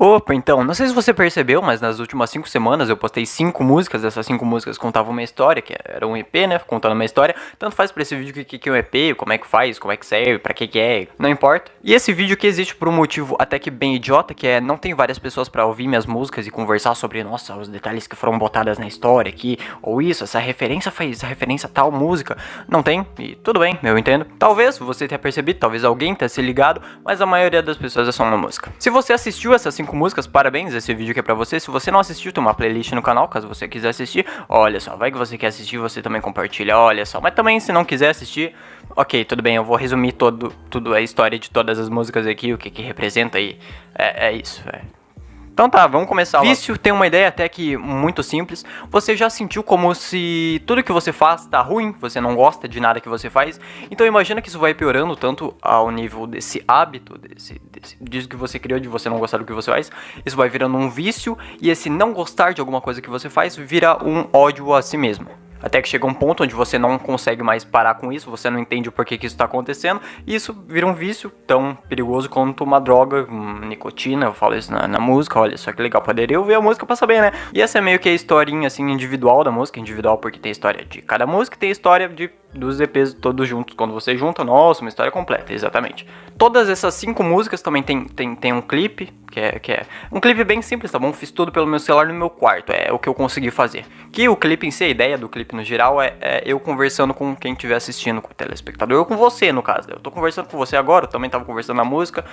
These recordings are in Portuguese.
Opa, então, não sei se você percebeu, mas nas últimas 5 semanas eu postei 5 músicas, essas 5 músicas contavam uma história, que era um EP, né, contando uma história, tanto faz pra esse vídeo que é um EP, como é que faz, como é que serve, pra que é, não importa. E esse vídeo que existe por um motivo até que bem idiota, que é, não tem várias pessoas pra ouvir minhas músicas e conversar sobre, nossa, os detalhes que foram botadas na história aqui, ou isso, essa referência faz referência a tal música, não tem, e tudo bem, eu entendo. Talvez você tenha percebido, talvez alguém tenha se ligado, mas a maioria das pessoas é só uma música. Se você assistiu essas 5 músicas, parabéns, esse vídeo aqui é pra você. Se você não assistiu, tem uma playlist no canal, caso você quiser assistir. Olha só, vai que você quer assistir, você também compartilha, olha só. Mas também, se não quiser assistir, ok, tudo bem, eu vou resumir tudo a história de todas as músicas aqui, o que representa aí. É isso, Então tá, vamos começar. Vício tem uma ideia até que muito simples. Você já sentiu como se tudo que você faz tá ruim, você não gosta de nada que você faz? Então imagina que isso vai piorando tanto ao nível desse hábito, disso que você criou, de você não gostar do que você faz. Isso vai virando um vício, e esse não gostar de alguma coisa que você faz vira um ódio a si mesmo. Até que chega um ponto onde você não consegue mais parar com isso, você não entende o porquê que isso está acontecendo, e isso vira um vício tão perigoso quanto uma droga, nicotina, eu falo isso na música, olha só que legal, poderia ouvir a música pra saber, né? E essa é meio que a historinha, assim, individual da música, individual porque tem história de cada música e tem história dos EPs todos juntos, quando você junta, nossa, uma história completa, exatamente. Todas essas 5 músicas também tem um clipe, que é um clipe bem simples, tá bom? Fiz tudo pelo meu celular no meu quarto, é o que eu consegui fazer. Que o clipe em si, a ideia do clipe no geral é eu conversando com quem estiver assistindo, com o telespectador, ou com você, no caso. Eu tô conversando com você agora, eu também tava conversando na música,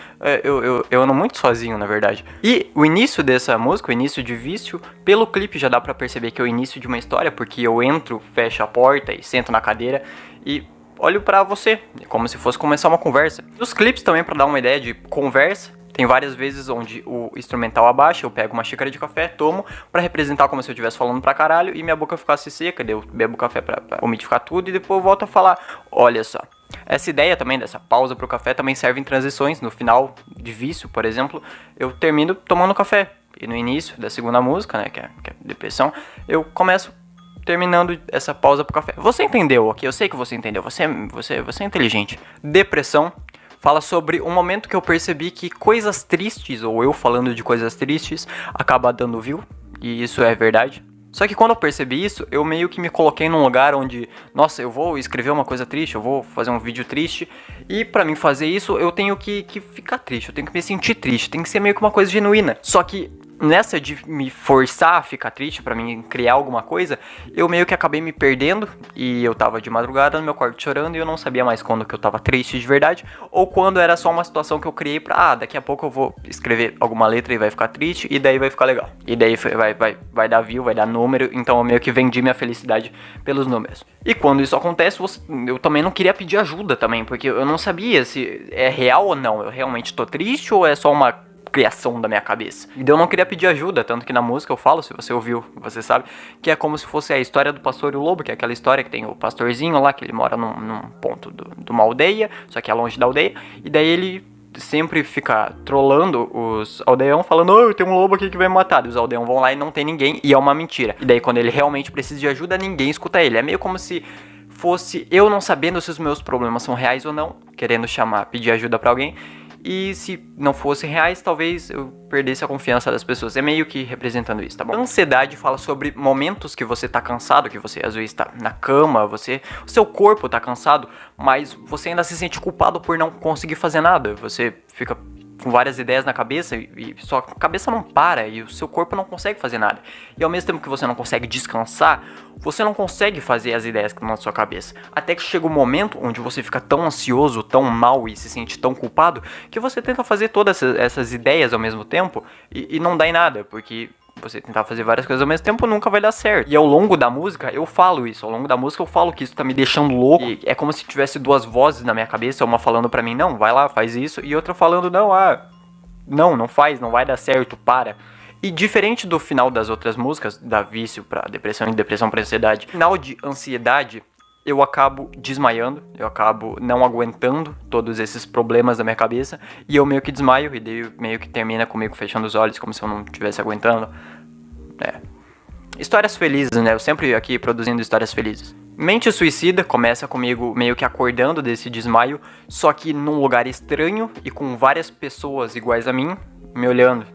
eu ando muito sozinho, na verdade. E o início dessa música, o início de Vício, pelo clipe já dá pra perceber que é o início de uma história, porque eu entro, fecho a porta e sento na cadeira e olho pra você, como se fosse começar uma conversa. Os clipes também, pra dar uma ideia de conversa, tem várias vezes onde o instrumental abaixa, eu pego uma xícara de café, tomo, pra representar como se eu estivesse falando pra caralho e minha boca ficasse seca, daí eu bebo café pra umidificar tudo e depois eu volto a falar, olha só. Essa ideia também, dessa pausa pro café, também serve em transições. No final de Vício, por exemplo, eu termino tomando café. E no início da segunda música, né, que é Depressão, eu começo terminando essa pausa pro café. Você entendeu, ok? Eu sei que você entendeu, você é inteligente. Depressão fala sobre um momento que eu percebi que coisas tristes, ou eu falando de coisas tristes, acaba dando view, e isso é verdade. Só que quando eu percebi isso, eu meio que me coloquei num lugar onde, nossa, eu vou escrever uma coisa triste, eu vou fazer um vídeo triste, e pra mim fazer isso, eu tenho que ficar triste, eu tenho que me sentir triste, tem que ser meio que uma coisa genuína. Só que nessa de me forçar a ficar triste pra mim criar alguma coisa, eu meio que acabei me perdendo, e eu tava de madrugada no meu quarto chorando, e eu não sabia mais quando que eu tava triste de verdade, ou quando era só uma situação que eu criei pra, daqui a pouco eu vou escrever alguma letra e vai ficar triste, e daí vai ficar legal. E daí vai dar view, vai dar número, então eu meio que vendi minha felicidade pelos números. E quando isso acontece, eu também não queria pedir ajuda também, porque eu não sabia se é real ou não, eu realmente tô triste ou é só uma criação da minha cabeça. E eu não queria pedir ajuda, tanto que na música eu falo, se você ouviu, você sabe, que é como se fosse a história do pastor e o lobo, que é aquela história que tem o pastorzinho lá, que ele mora num ponto de uma aldeia, só que é longe da aldeia, e daí ele sempre fica trolando os aldeão, falando, oh, tem um lobo aqui que vai me matar. E os aldeão vão lá e não tem ninguém, e é uma mentira. E daí quando ele realmente precisa de ajuda, ninguém escuta ele. É meio como se fosse eu não sabendo se os meus problemas são reais ou não, querendo pedir ajuda pra alguém. E se não fossem reais, talvez eu perdesse a confiança das pessoas. É meio que representando isso, tá bom? Ansiedade fala sobre momentos que você tá cansado, que você às vezes tá na cama, o seu corpo tá cansado, mas você ainda se sente culpado por não conseguir fazer nada. Você fica com várias ideias na cabeça e sua cabeça não para e o seu corpo não consegue fazer nada. E ao mesmo tempo que você não consegue descansar, você não consegue fazer as ideias que estão na sua cabeça. Até que chega um momento onde você fica tão ansioso, tão mal e se sente tão culpado, que você tenta fazer todas essas ideias ao mesmo tempo e não dá em nada, porque você tentar fazer várias coisas ao mesmo tempo nunca vai dar certo. E ao longo da música eu falo isso, ao longo da música eu falo que isso tá me deixando louco. E é como se tivesse 2 vozes na minha cabeça, uma falando pra mim, não, vai lá, faz isso, e outra falando, não faz, não vai dar certo, para. E diferente do final das outras músicas, da Vício pra Depressão e Depressão pra Ansiedade, final de Ansiedade, eu acabo desmaiando, eu acabo não aguentando todos esses problemas da minha cabeça, e eu meio que desmaio, e daí meio que termina comigo fechando os olhos, como se eu não estivesse aguentando. Histórias felizes, né? Eu sempre aqui produzindo histórias felizes. Mente Suicida começa comigo meio que acordando desse desmaio, só que num lugar estranho e com várias pessoas iguais a mim me olhando.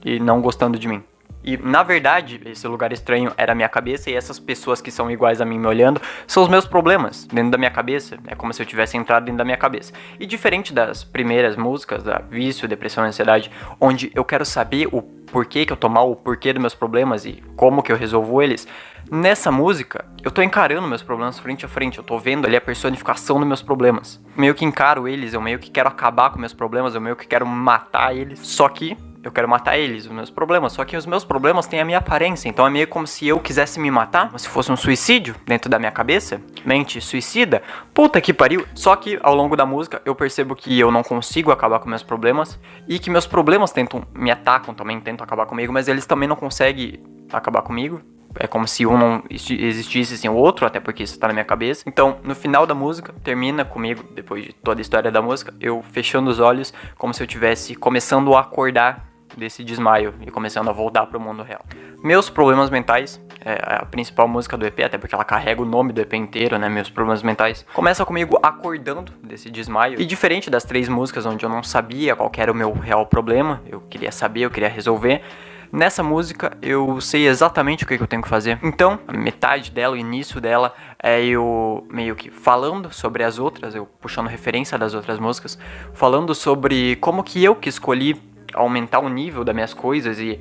e não gostando de mim. E, na verdade, esse lugar estranho era a minha cabeça, e essas pessoas que são iguais a mim me olhando são os meus problemas dentro da minha cabeça. É como se eu tivesse entrado dentro da minha cabeça. E diferente das primeiras músicas, da Vício, Depressão e Ansiedade, onde eu quero saber o porquê que eu tô mal, o porquê dos meus problemas e como que eu resolvo eles, nessa música, eu tô encarando meus problemas frente a frente. Eu tô vendo ali a personificação dos meus problemas. Meio que encaro eles, eu meio que quero acabar com meus problemas, eu meio que quero matar eles. Só que eu quero matar eles, os meus problemas. Só que os meus problemas têm a minha aparência. Então é meio como se eu quisesse me matar, como se fosse um suicídio dentro da minha cabeça. Mente suicida. Puta que pariu. Só que ao longo da música eu percebo que eu não consigo acabar com meus problemas. E que meus problemas me atacam também, tentam acabar comigo. Mas eles também não conseguem acabar comigo. É como se um não existisse sem o outro, até porque isso tá na minha cabeça. Então, no final da música, termina comigo, depois de toda a história da música, eu fechando os olhos, como se eu tivesse começando a acordar desse desmaio e começando a voltar pro mundo real. Meus problemas mentais, é a principal música do EP, até porque ela carrega o nome do EP inteiro, né? Meus problemas mentais. Começa comigo acordando desse desmaio. E diferente das 3 músicas onde eu não sabia qual era o meu real problema, eu queria saber, eu queria resolver. Nessa música eu sei exatamente o que eu tenho que fazer. Então, a metade dela, o início dela, é eu meio que falando sobre as outras, eu puxando referência das outras músicas, falando sobre como que eu que escolhi aumentar o nível das minhas coisas e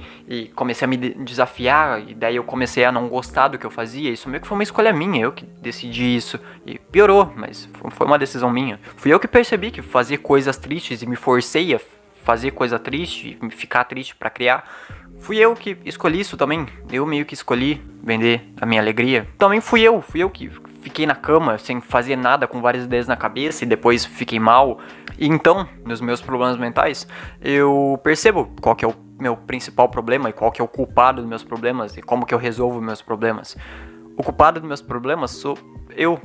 comecei a me desafiar, e daí eu comecei a não gostar do que eu fazia. Isso meio que foi uma escolha minha, eu que decidi isso, e piorou, mas foi uma decisão minha. Fui eu que percebi que fazer coisas tristes e me forcei a fazer coisa triste, e ficar triste pra criar, fui eu que escolhi isso também. Eu meio que escolhi vender a minha alegria. Também fui eu que fiquei na cama sem fazer nada, com várias ideias na cabeça, e depois fiquei mal. E então, nos meus problemas mentais, eu percebo qual que é o meu principal problema e qual que é o culpado dos meus problemas e como que eu resolvo meus problemas. O culpado dos meus problemas sou eu.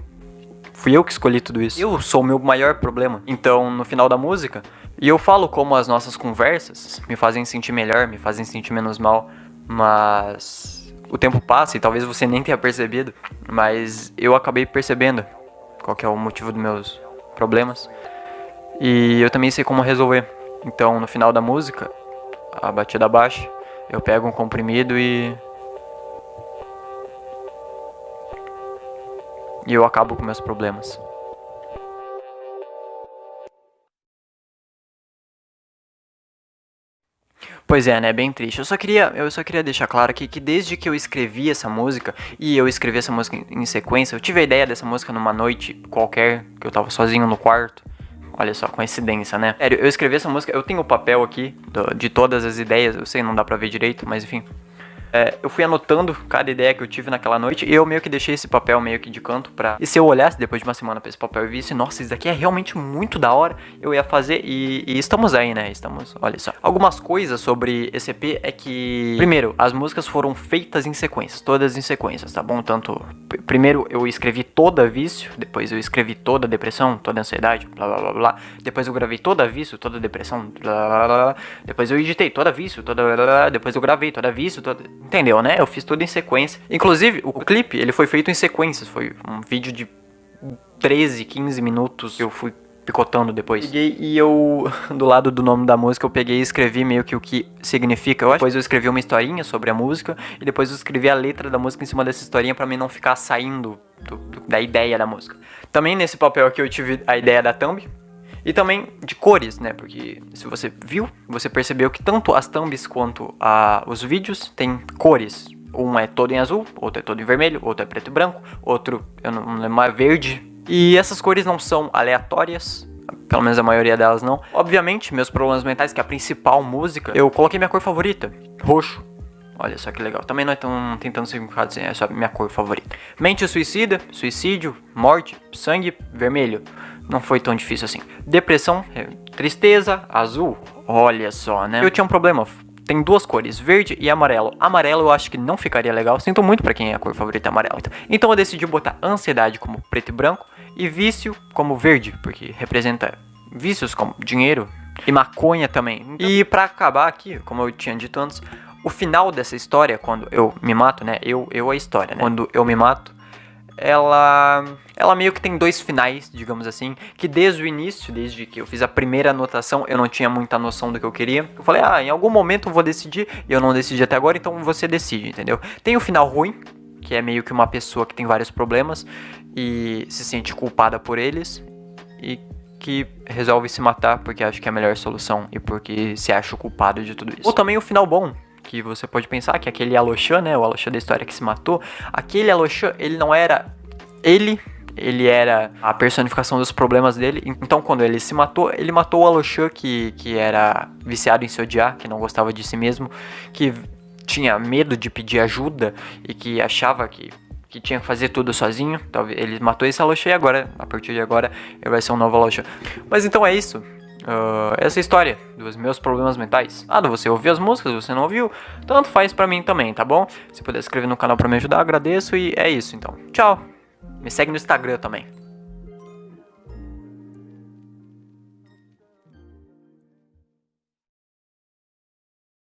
Fui eu que escolhi tudo isso. Eu sou o meu maior problema. Então, no final da música, e eu falo como as nossas conversas me fazem sentir melhor, me fazem sentir menos mal, mas o tempo passa e talvez você nem tenha percebido, mas eu acabei percebendo qual que é o motivo dos meus problemas e eu também sei como resolver. Então, no final da música, a batida baixa, eu pego um comprimido e eu acabo com meus problemas. Pois é, né? Bem triste. Eu só queria deixar claro aqui que desde que eu escrevi essa música, e eu escrevi essa música em sequência, eu tive a ideia dessa música numa noite qualquer, que eu tava sozinho no quarto. Olha só, coincidência, né? Sério, eu escrevi essa música, eu tenho o papel aqui de todas as ideias, eu sei, não dá pra ver direito, mas enfim. Eu fui anotando cada ideia que eu tive naquela noite e eu meio que deixei esse papel meio que de canto pra... E se eu olhasse depois de uma semana pra esse papel e visse, nossa, isso daqui é realmente muito da hora, eu ia fazer e estamos aí, né? Olha só. Algumas coisas sobre esse EP é que... Primeiro, as músicas foram feitas em sequências, todas em sequências, tá bom? Tanto... Primeiro eu escrevi toda Vício, depois eu escrevi toda Depressão, toda Ansiedade, blá blá blá blá. Depois eu gravei toda Vício, toda Depressão, blá blá blá. Depois eu editei toda Vício, toda blá blá blá. Depois eu gravei toda Vício, toda... Entendeu, né? Eu fiz tudo em sequência. Inclusive, o clipe, ele foi feito em sequências. Foi um vídeo de 13, 15 minutos. Eu fui picotando depois. Peguei e eu, do lado do nome da música, eu peguei e escrevi meio que o que significa. Depois eu escrevi uma historinha sobre a música. E depois eu escrevi a letra da música em cima dessa historinha pra mim não ficar saindo da ideia da música. Também nesse papel aqui eu tive a ideia da thumb. E também de cores, né? Porque se você viu, você percebeu que tanto as thumbs quanto os vídeos têm cores. Um é todo em azul, outro é todo em vermelho, outro é preto e branco, outro, eu não lembro mais, verde. E essas cores não são aleatórias, pelo menos a maioria delas não. Obviamente, meus problemas mentais, que é a principal música, eu coloquei minha cor favorita, roxo. Olha só que legal. Também não é tão tentando significado assim, é só minha cor favorita. Mente suicida, suicídio, morte, sangue, vermelho. Não foi tão difícil assim. Depressão, tristeza, azul. Olha só, né? Eu tinha um problema. Tem 2 cores, verde e amarelo. Amarelo eu acho que não ficaria legal. Sinto muito pra quem é a cor favorita amarela. Então eu decidi botar ansiedade como preto e branco e vício como verde, porque representa vícios como dinheiro e maconha também. E pra acabar aqui, como eu tinha dito antes, o final dessa história, quando eu me mato, né? Eu a história, né? Quando eu me mato, ela meio que tem dois finais, digamos assim, que desde o início, desde que eu fiz a primeira anotação, eu não tinha muita noção do que eu queria. Eu falei, em algum momento eu vou decidir, e eu não decidi até agora, então você decide, entendeu? Tem o final ruim, que é meio que uma pessoa que tem vários problemas e se sente culpada por eles, e que resolve se matar porque acha que é a melhor solução e porque se acha o culpado de tudo isso. Ou também o final bom, que você pode pensar que aquele Aloxan, né, o Aloxan da história que se matou, aquele Aloxan, ele não era ele era a personificação dos problemas dele. Então quando ele se matou, ele matou o Aloxan que era viciado em se odiar, que não gostava de si mesmo, que tinha medo de pedir ajuda e que achava que tinha que fazer tudo sozinho. Talvez ele matou esse Aloxan e agora, a partir de agora, ele vai ser um novo Aloxan. Mas então é isso. Essa história dos meus problemas mentais. Você ouviu as músicas, você não ouviu, tanto faz pra mim também, tá bom? Se puder se inscrever no canal pra me ajudar, agradeço e é isso então. Tchau! Me segue no Instagram também.